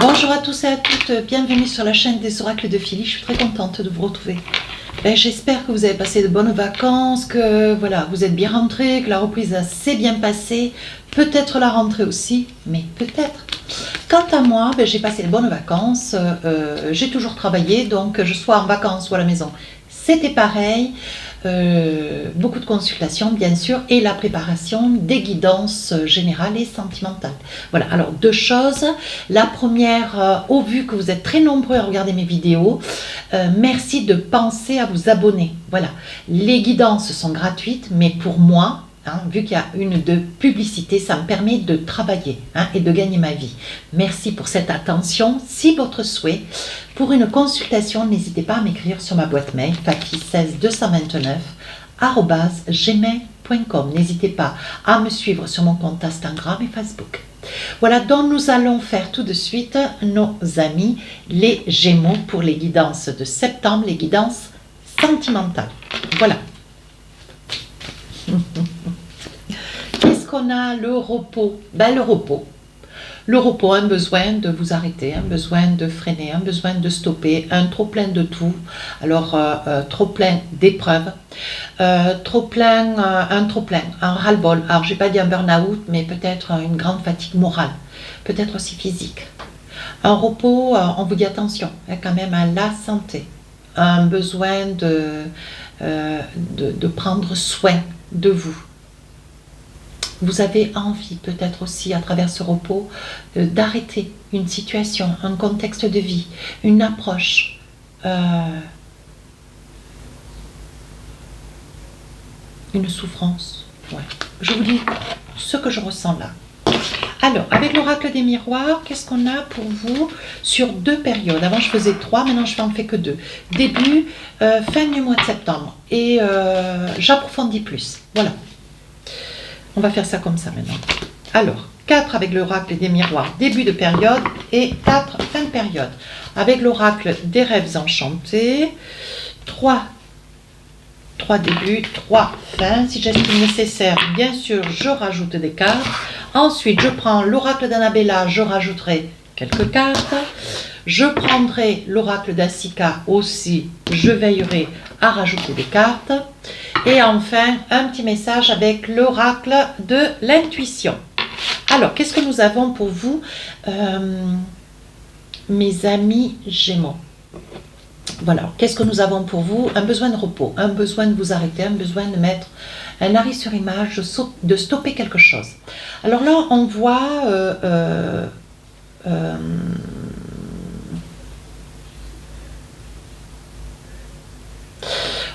Bonjour à tous et à toutes, bienvenue sur la chaîne des oracles de Philly, je suis très contente de vous retrouver. J'espère que vous avez passé de bonnes vacances, que voilà, vous êtes bien rentrés, que la reprise s'est bien passée, peut-être la rentrée aussi, mais peut-être. Quant à moi, j'ai passé de bonnes vacances, j'ai toujours travaillé, donc que je sois en vacances ou à la maison, c'était pareil. Beaucoup de consultations bien sûr et la préparation des guidances générales et sentimentales. Voilà, alors deux choses. La première, au vu que vous êtes très nombreux à regarder mes vidéos, merci de penser à vous abonner. Voilà, les guidances sont gratuites, mais pour moi, vu qu'il y a une de publicité, ça me permet de travailler et de gagner ma vie. Merci pour cette attention. Si votre souhait, pour une consultation, n'hésitez pas à m'écrire sur ma boîte mail fafi16229@gmail.com. N'hésitez pas à me suivre sur mon compte Instagram et Facebook. Voilà, donc nous allons faire tout de suite nos amis les Gémeaux pour les guidances de septembre, les guidances sentimentales. Voilà. Qu'est-ce qu'on a? Le repos. Le repos, un besoin de vous arrêter, un besoin de freiner, un besoin de stopper, un trop plein de tout. Alors, trop plein d'épreuves, un trop plein, un ras-le-bol. Alors, je n'ai pas dit un burn-out, mais peut-être une grande fatigue morale, peut-être aussi physique. Un repos, on vous dit attention, quand même à la santé. Un besoin de prendre soin de vous. Vous avez envie peut-être aussi à travers ce repos d'arrêter une situation, un contexte de vie, une approche. Une souffrance. Ouais. Je vous dis ce que je ressens là. Alors, avec l'oracle des miroirs, qu'est-ce qu'on a pour vous sur deux périodes? Avant, je faisais 3, maintenant, je n'en fais que 2. Début, fin du mois de septembre. Et j'approfondis plus. Voilà. On va faire ça comme ça maintenant. Alors, 4 avec l'oracle des miroirs, début de période, et 4, fin de période. Avec l'oracle des rêves enchantés, 3 débuts, 3 fins. Si j'estime nécessaire, bien sûr, je rajoute des cartes. Ensuite, je prends l'oracle d'Annabella, je rajouterai quelques cartes. Je prendrai l'oracle d'Asika aussi, je veillerai à rajouter des cartes. Et enfin, un petit message avec l'oracle de l'intuition. Alors, qu'est-ce que nous avons pour vous, mes amis Gémeaux? Voilà, qu'est-ce que nous avons pour vous? Un besoin de repos, un besoin de vous arrêter, un besoin de mettre un arrêt sur image, de stopper quelque chose. Alors là, on voit...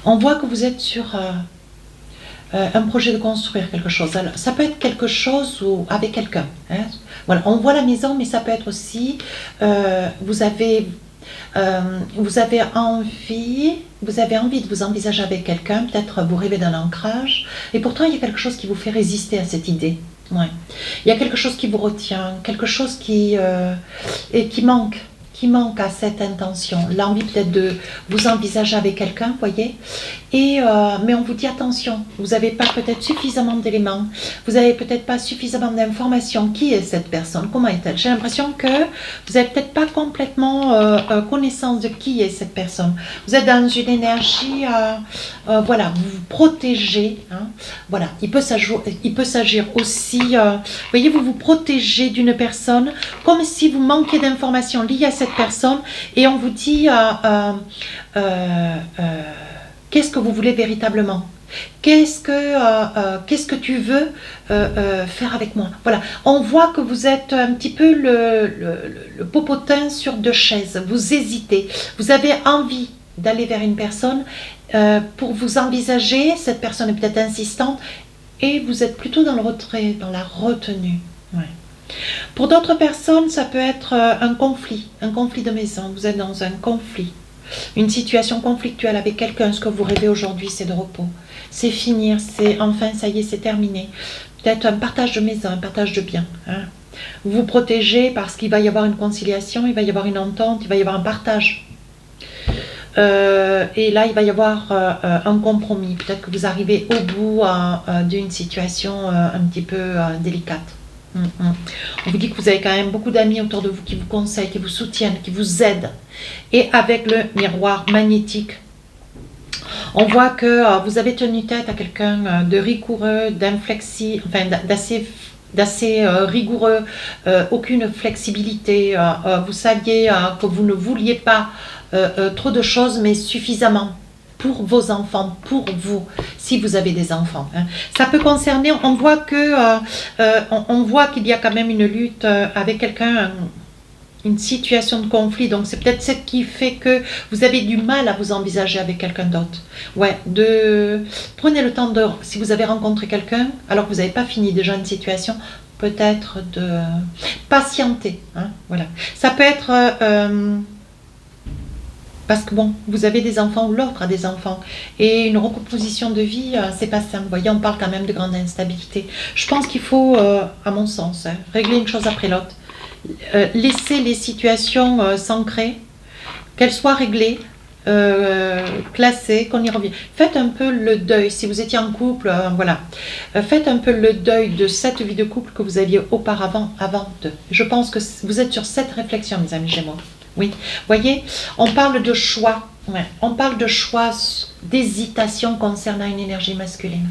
on voit que vous êtes sur un projet de construire quelque chose. Alors, ça peut être quelque chose avec quelqu'un. Voilà, on voit la maison, mais ça peut être aussi, vous avez envie de vous envisager avec quelqu'un, peut-être vous rêvez d'un ancrage, et pourtant il y a quelque chose qui vous fait résister à cette idée. Ouais. Il y a quelque chose qui vous retient, quelque chose qui manque à cette intention, l'envie peut-être de vous envisager avec quelqu'un, voyez, mais on vous dit attention, vous n'avez pas peut-être suffisamment d'éléments, vous n'avez peut-être pas suffisamment d'informations. Qui est cette personne? Comment est-elle? J'ai l'impression que vous n'avez peut-être pas complètement connaissance de qui est cette personne. Vous êtes dans une énergie, voilà, vous vous protégez, voilà, il peut s'agir aussi, voyez, vous vous protégez d'une personne, comme si vous manquiez d'informations liées à cette personne, et on vous dit qu'est-ce que vous voulez véritablement, qu'est-ce que tu veux faire avec moi. Voilà, on voit que vous êtes un petit peu le popotin sur deux chaises, vous hésitez, vous avez envie d'aller vers une personne pour vous envisager, cette personne est peut-être insistante, et vous êtes plutôt dans le retrait, dans la retenue. Ouais. Pour d'autres personnes, ça peut être un conflit de maison. Vous êtes dans un conflit, une situation conflictuelle avec quelqu'un. Ce que vous rêvez aujourd'hui, c'est de repos. C'est finir, c'est enfin, ça y est, c'est terminé. Peut-être un partage de maison, un partage de biens. Vous vous protégez parce qu'il va y avoir une conciliation, il va y avoir une entente, il va y avoir un partage. Et là, il va y avoir un compromis. Peut-être que vous arrivez au bout d'une situation un petit peu délicate. On vous dit que vous avez quand même beaucoup d'amis autour de vous qui vous conseillent, qui vous soutiennent, qui vous aident. Et avec le miroir magnétique, on voit que vous avez tenu tête à quelqu'un de rigoureux, d'inflexi, enfin d'assez rigoureux, aucune flexibilité. Vous saviez que vous ne vouliez pas trop de choses, mais suffisamment pour vos enfants, pour vous, si vous avez des enfants. Hein. Ça peut concerner, on voit qu'il y a quand même une lutte avec quelqu'un, une situation de conflit, donc c'est peut-être ce qui fait que vous avez du mal à vous envisager avec quelqu'un d'autre. Ouais, prenez le temps de, si vous avez rencontré quelqu'un, alors que vous n'avez pas fini déjà une situation, peut-être de patienter. Hein, voilà. Ça peut être parce que bon, vous avez des enfants ou l'autre a des enfants. Et une recomposition de vie, c'est pas simple. Vous voyez, on parle quand même de grande instabilité. Je pense qu'il faut, à mon sens, hein, régler une chose après l'autre. Laisser les situations s'ancrer, qu'elles soient réglées, classées, qu'on y revient. Faites un peu le deuil, si vous étiez en couple, voilà. Faites un peu le deuil de cette vie de couple que vous aviez auparavant, avant de. Je pense que vous êtes sur cette réflexion, mes amis Gémeaux. Oui, voyez, on parle de choix, ouais. On parle de choix, d'hésitation concernant une énergie masculine.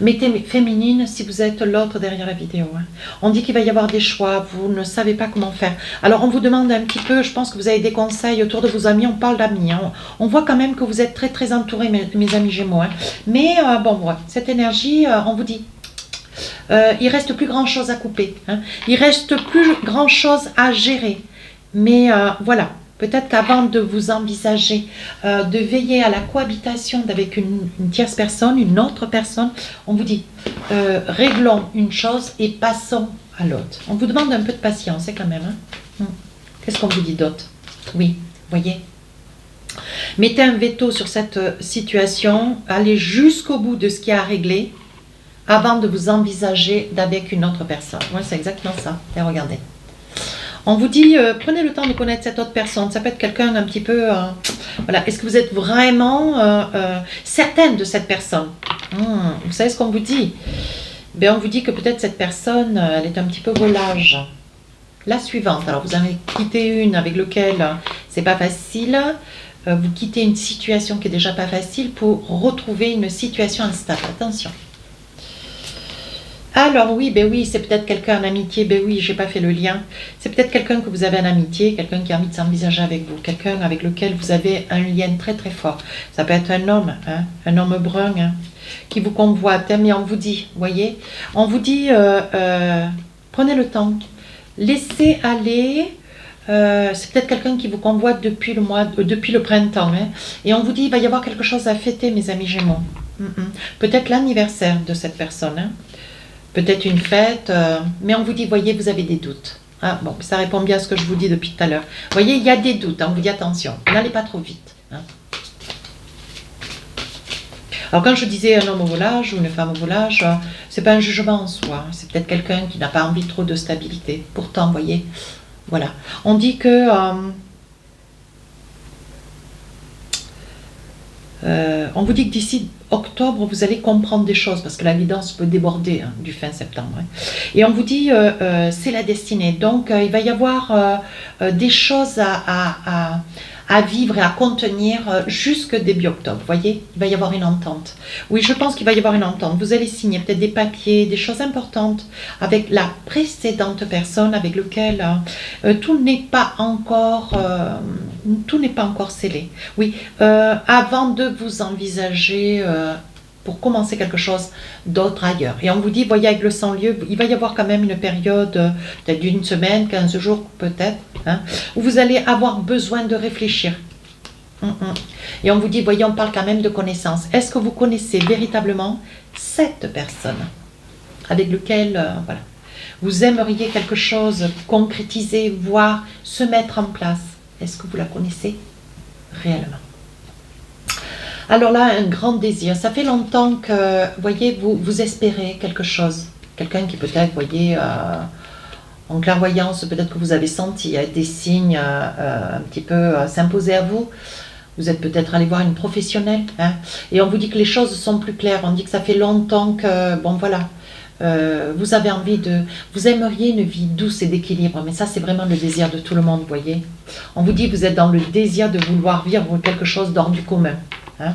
Mettez féminine si vous êtes l'autre derrière la vidéo. Hein. On dit qu'il va y avoir des choix, vous ne savez pas comment faire. Alors on vous demande un petit peu, je pense que vous avez des conseils autour de vos amis, on parle d'amis. Hein. On voit quand même que vous êtes très très entourés, mes amis Gémeaux. Hein. Mais bon, ouais, cette énergie, on vous dit, il reste plus grand chose à couper. Hein. Il reste plus grand chose à gérer. Mais voilà, peut-être qu'avant de vous envisager, de veiller à la cohabitation avec une tierce personne, une autre personne, on vous dit, réglons une chose et passons à l'autre. On vous demande un peu de patience, quand même. Hein. Qu'est-ce qu'on vous dit d'autre? Oui, voyez. Mettez un veto sur cette situation, allez jusqu'au bout de ce qui a à régler, avant de vous envisager d'avec une autre personne. Ouais, c'est exactement ça. Et regardez. On vous dit, prenez le temps de connaître cette autre personne. Ça peut être quelqu'un un petit peu... voilà. Est-ce que vous êtes vraiment certaine de cette personne? Vous savez ce qu'on vous dit? Ben, on vous dit que peut-être cette personne, elle est un petit peu volage. La suivante. Alors, vous en avez quitté une avec laquelle c'est pas facile. Vous quittez une situation qui est déjà pas facile pour retrouver une situation instable. Attention. Alors oui, ben oui, c'est peut-être quelqu'un en amitié, ben oui, j'ai pas fait le lien. C'est peut-être quelqu'un que vous avez en amitié, quelqu'un qui a envie de s'envisager avec vous, quelqu'un avec lequel vous avez un lien très très fort. Ça peut être un homme, hein, un homme brun, hein, qui vous convoite, hein, mais on vous dit, voyez, on vous dit, prenez le temps, laissez aller. C'est peut-être quelqu'un qui vous convoite depuis le printemps, hein, et on vous dit, il va y avoir quelque chose à fêter, mes amis Gémeaux. Peut-être l'anniversaire de cette personne, hein. Peut-être une fête, mais on vous dit, voyez, vous avez des doutes. Ah, bon, ça répond bien à ce que je vous dis depuis tout à l'heure. Voyez, il y a des doutes, hein, on vous dit attention, n'allez pas trop vite. Hein. Alors quand je disais un homme au volage ou une femme au volage, c'est pas un jugement en soi, c'est peut-être quelqu'un qui n'a pas envie trop de stabilité. Pourtant, voyez, voilà. On dit que... on vous dit que d'ici octobre, vous allez comprendre des choses, parce que la guidance peut déborder hein, du fin septembre. Hein. Et on vous dit, c'est la destinée. Donc, il va y avoir des choses à vivre et à contenir jusque début octobre. Vous voyez, il va y avoir une entente. Oui, je pense qu'il va y avoir une entente. Vous allez signer peut-être des papiers, des choses importantes avec la précédente personne avec laquelle tout n'est pas encore scellé. Oui, avant de vous envisager pour commencer quelque chose d'autre ailleurs. Et on vous dit, voyez, avec le 100 lieux, il va y avoir quand même une période peut-être d'une semaine, 15 jours peut-être, hein, où vous allez avoir besoin de réfléchir. Et on vous dit, voyez, on parle quand même de connaissance. Est-ce que vous connaissez véritablement cette personne avec laquelle, voilà, vous aimeriez quelque chose concrétiser, voir, se mettre en place? Est-ce que vous la connaissez réellement? Alors là, un grand désir. Ça fait longtemps que, voyez, vous espérez quelque chose. Quelqu'un qui peut-être, voyez, en clairvoyance, peut-être que vous avez senti des signes un petit peu s'imposer à vous. Vous êtes peut-être allé voir une professionnelle. Hein, et on vous dit que les choses sont plus claires. On dit que ça fait longtemps que, bon voilà, vous avez envie de... Vous aimeriez une vie douce et d'équilibre, mais ça c'est vraiment le désir de tout le monde, vous voyez. On vous dit que vous êtes dans le désir de vouloir vivre quelque chose d'hors du commun. Hein.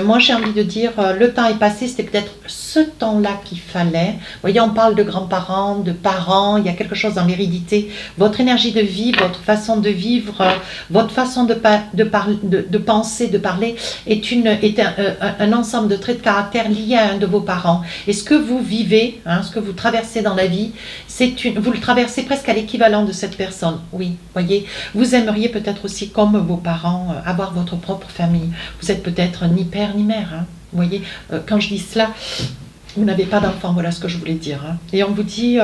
Moi j'ai envie de dire, le temps est passé, c'était peut-être ce temps-là qu'il fallait. Vous voyez, on parle de grands-parents, de parents, il y a quelque chose dans l'hérédité. Votre énergie de vie, votre façon de vivre, votre façon de penser, de parler est un ensemble de traits de caractère liés à un de vos parents. Et ce que vous vivez, hein, ce que vous traversez dans la vie, vous le traversez presque à l'équivalent de cette personne. Oui, voyez, vous aimeriez peut-être aussi, comme vos parents, avoir votre propre famille. Vous êtes peut-être ni père ni mère. Hein. Vous voyez, quand je dis cela, vous n'avez pas d'enfant, voilà ce que je voulais dire. Hein. Et on vous dit,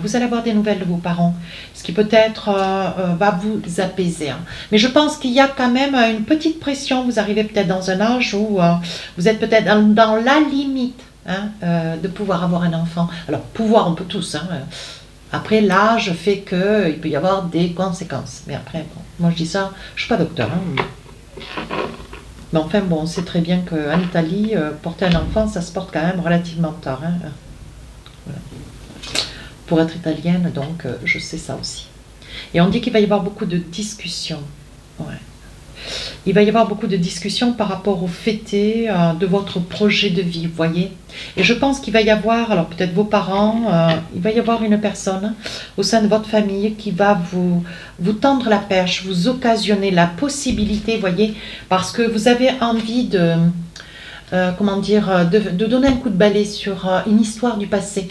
vous allez avoir des nouvelles de vos parents, ce qui peut-être va vous apaiser. Hein. Mais je pense qu'il y a quand même une petite pression. Vous arrivez peut-être dans un âge où vous êtes peut-être dans la limite, hein, de pouvoir avoir un enfant. Alors, pouvoir, on peut tous. Hein. Après, l'âge fait qu'il peut y avoir des conséquences. Mais après, bon, moi je dis ça, je ne suis pas docteur. Hein. Mais enfin, bon, on sait très bien qu'en Italie, porter un enfant, ça se porte quand même relativement tard. Hein. Voilà. Pour être italienne, donc, je sais ça aussi. Et on dit qu'il va y avoir beaucoup de discussions. Ouais. Il va y avoir beaucoup de discussions par rapport au fêté de votre projet de vie, vous voyez. Et je pense qu'il va y avoir, alors peut-être vos parents, il va y avoir une personne au sein de votre famille qui va vous tendre la perche, vous occasionner la possibilité, vous voyez, parce que vous avez envie de, comment dire, de donner un coup de balai sur une histoire du passé.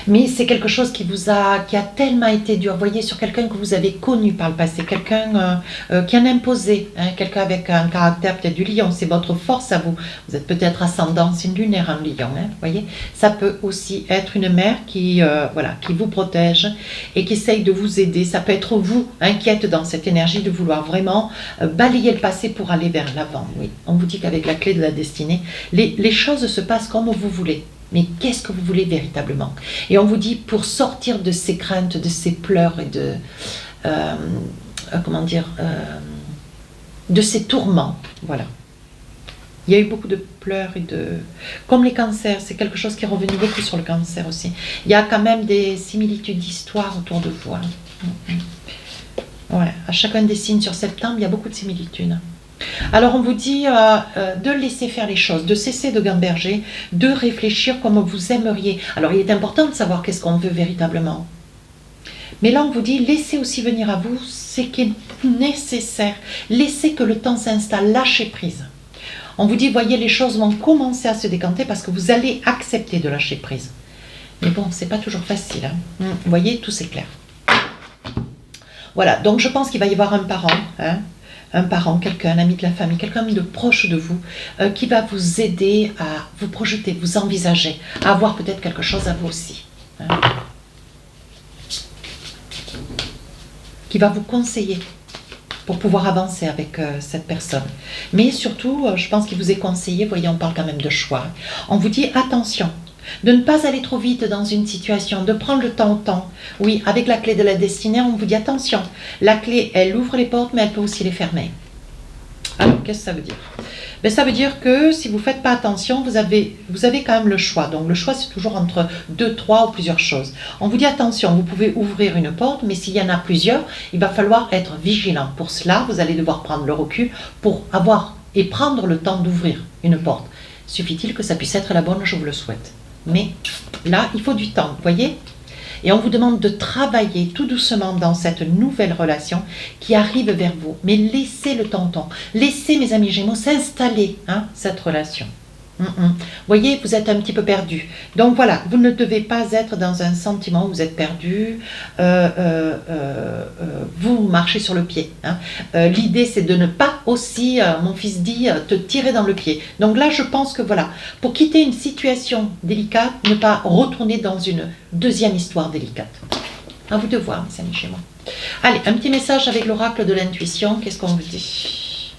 Mais c'est quelque chose qui a tellement été dur, vous voyez, sur quelqu'un que vous avez connu par le passé, quelqu'un qui en a imposé, hein, quelqu'un avec un caractère peut-être du lion, c'est votre force à vous. Vous êtes peut-être ascendant signe lunaire en lion, hein, vous voyez. Ça peut aussi être une mère qui vous protège et qui essaye de vous aider. Ça peut être vous, hein, qui êtes dans cette énergie de vouloir vraiment balayer le passé pour aller vers l'avant. Oui, on vous dit qu'avec la clé de la destinée, les choses se passent comme vous voulez. Mais qu'est-ce que vous voulez véritablement? Et on vous dit, pour sortir de ces craintes, de ces pleurs et de, de ces tourments, voilà. Il y a eu beaucoup de pleurs et de... Comme les cancers, c'est quelque chose qui est revenu beaucoup sur le cancer aussi. Il y a quand même des similitudes d'histoire autour de vous. Hein. Ouais, à chacun des signes sur septembre, il y a beaucoup de similitudes. Alors on vous dit de laisser faire les choses, de cesser de gamberger, de réfléchir comme vous aimeriez. Alors il est important de savoir qu'est-ce qu'on veut véritablement. Mais là on vous dit laissez aussi venir à vous ce qui est nécessaire. Laissez que le temps s'installe, lâchez prise. On vous dit voyez les choses vont commencer à se décanter parce que vous allez accepter de lâcher prise. Mais bon c'est pas toujours facile. Hein. Vous voyez tout c'est clair. Voilà donc je pense qu'il va y avoir un parent. Hein, un parent, quelqu'un, un ami de la famille, quelqu'un de proche de vous, qui va vous aider à vous projeter, vous envisager, à avoir peut-être quelque chose à vous aussi. Hein. Qui va vous conseiller pour pouvoir avancer avec cette personne. Mais surtout, je pense qu'il vous est conseillé, vous voyez, on parle quand même de choix. On vous dit attention, de ne pas aller trop vite dans une situation, de prendre le temps au temps. Oui, avec la clé de la destinée, on vous dit attention. La clé, elle ouvre les portes, mais elle peut aussi les fermer. Alors, qu'est-ce que ça veut dire? Ben, ça veut dire que si vous ne faites pas attention, vous avez quand même le choix. Donc, le choix, c'est toujours entre 2, 3 ou plusieurs choses. On vous dit attention, vous pouvez ouvrir une porte, mais s'il y en a plusieurs, il va falloir être vigilant. Pour cela, vous allez devoir prendre le recul pour avoir et prendre le temps d'ouvrir une porte. Suffit-il que ça puisse être la bonne, je vous le souhaite. Mais là, il faut du temps, vous voyez? Et on vous demande de travailler tout doucement dans cette nouvelle relation qui arrive vers vous. Mais laissez le temps. Laissez, mes amis Gémeaux, s'installer, hein, cette relation. Vous voyez, vous êtes un petit peu perdu. Donc voilà, vous ne devez pas être dans un sentiment où vous êtes perdu, vous marchez sur le pied. Hein. L'idée, c'est de ne pas aussi, mon fils dit, te tirer dans le pied. Donc là, je pense que voilà, pour quitter une situation délicate, ne pas retourner dans une deuxième histoire délicate. À vous de voir, mes amis, chez moi. Allez, un petit message avec l'oracle de l'intuition. Qu'est-ce qu'on vous dit?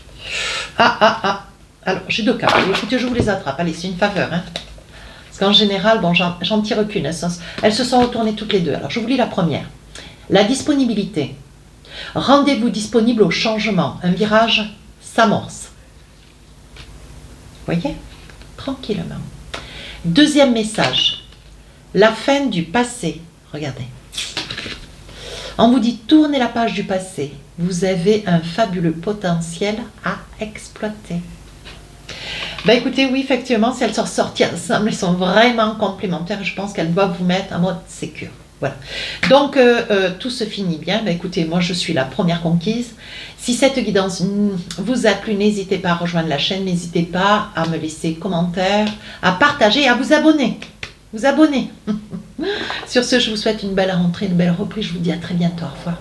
Alors, j'ai 2 cartes. Écoutez, je vous les attrape. Allez, c'est une faveur. Hein. Parce qu'en général, bon, j'en tire qu'une. Elles se sont retournées toutes les 2. Alors, je vous lis la première. La disponibilité. Rendez-vous disponible au changement. Un virage s'amorce. Vous voyez? Tranquillement. Deuxième message. la fin du passé. Regardez. On vous dit tournez la page du passé. Vous avez un fabuleux potentiel à exploiter. Ben écoutez, oui, effectivement, si elles sont sorties ensemble, elles sont vraiment complémentaires. Je pense qu'elles doivent vous mettre en mode sécure. Voilà. Donc, tout se finit bien. Ben écoutez, moi, je suis la première conquise. Si cette guidance vous a plu, n'hésitez pas à rejoindre la chaîne. N'hésitez pas à me laisser commentaires, à partager, à vous abonner. Vous abonner. Sur ce, je vous souhaite une belle rentrée, une belle reprise. Je vous dis à très bientôt. Au revoir.